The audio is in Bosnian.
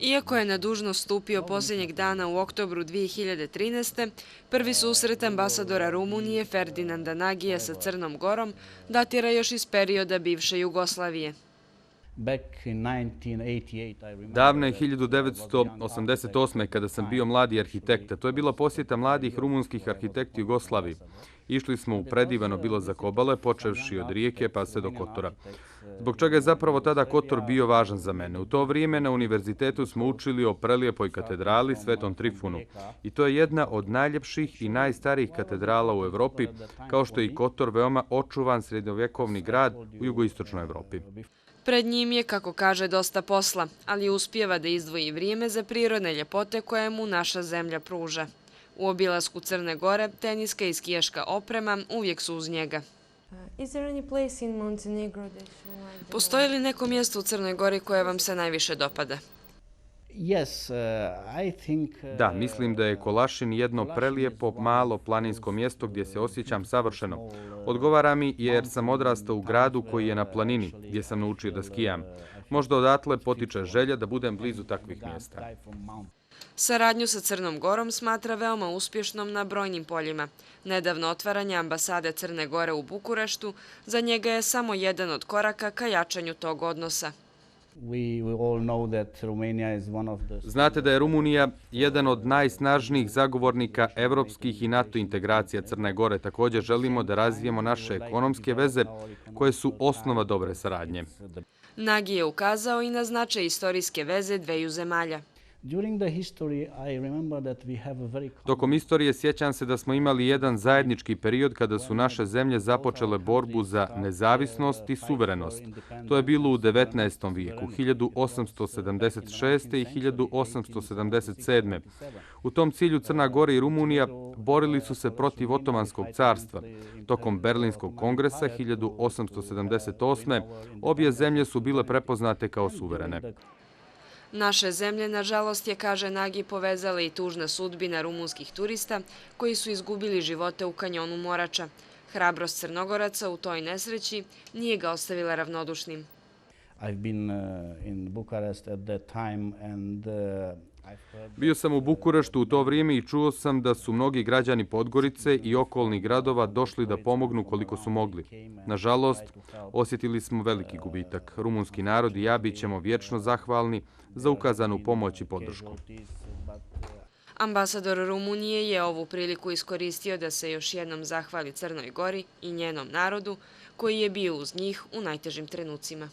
Iako je na dužnost stupio posljednjeg dana u oktobru 2013. prvi susret ambasadora Rumunije Ferdinanda Nagija sa Crnom Gorom datira još iz perioda bivše Jugoslavije. Davne 1988. kada sam bio mladi arhitekta, to je bila posjeta mladih rumunskih arhitekti Jugoslaviji. Išli smo u predivano bilazak obale, počevši od Rijeke pa sve do Kotora. Zbog čega je zapravo tada Kotor bio važan za mene. U to vrijeme na univerzitetu smo učili o prelijepoj katedrali Svetom Trifunu. I to je jedna od najljepših i najstarijih katedrala u Europi, kao što je i Kotor veoma očuvan srednjovjekovni grad u jugoistočnoj Europi. Pred njim je, kako kaže, dosta posla, ali uspijeva da izdvoji vrijeme za prirodne ljepote koje mu naša zemlja pruža. U obilasku Crne Gore teniska i skijaška oprema uvijek su uz njega. Postoji li neko mjesto u Crnoj Gori koje vam se najviše dopada? Da, mislim da je Kolašin jedno prelijepo, malo planinsko mjesto gdje se osjećam savršeno. Odgovara mi jer sam odrastao u gradu koji je na planini, gdje sam naučio da skijam. Možda odatle potiče želja da budem blizu takvih mjesta. Saradnju sa Crnom Gorom smatra veoma uspješnom na brojnim poljima. Nedavno otvaranje ambasade Crne Gore u Bukureštu za njega je samo jedan od koraka ka jačanju tog odnosa. Znate da je Rumunija jedan od najsnažnijih zagovornika evropskih i NATO integracija Crne Gore. Također želimo da razvijemo naše ekonomske veze koje su osnova dobre saradnje. Nagi je ukazao i na značaj istorijske veze dveju zemalja. Tokom istorije sjećam se da smo imali jedan zajednički period kada su naše zemlje započele borbu za nezavisnost i suverenost. To je bilo u 19. vijeku, 1876. i 1877. U tom cilju Crna Gora i Rumunija borili su se protiv Otomanskog carstva. Tokom Berlinskog kongresa 1878. obje zemlje su bile prepoznate kao suverene. Naše zemlje, nažalost, je, kaže Nagi, povezala i tužna sudbina rumunskih turista koji su izgubili živote u kanjonu Morača. Hrabrost Crnogoraca u toj nesreći nije ga ostavila ravnodušnim. Bio sam u Bukureštu u to vrijeme i čuo sam da su mnogi građani Podgorice i okolnih gradova došli da pomognu koliko su mogli. Nažalost, osjetili smo veliki gubitak. Rumunski narod i ja bit ćemo vječno zahvalni za ukazanu pomoć i podršku. Ambasador Rumunije je ovu priliku iskoristio da se još jednom zahvali Crnoj Gori i njenom narodu koji je bio uz njih u najtežim trenucima.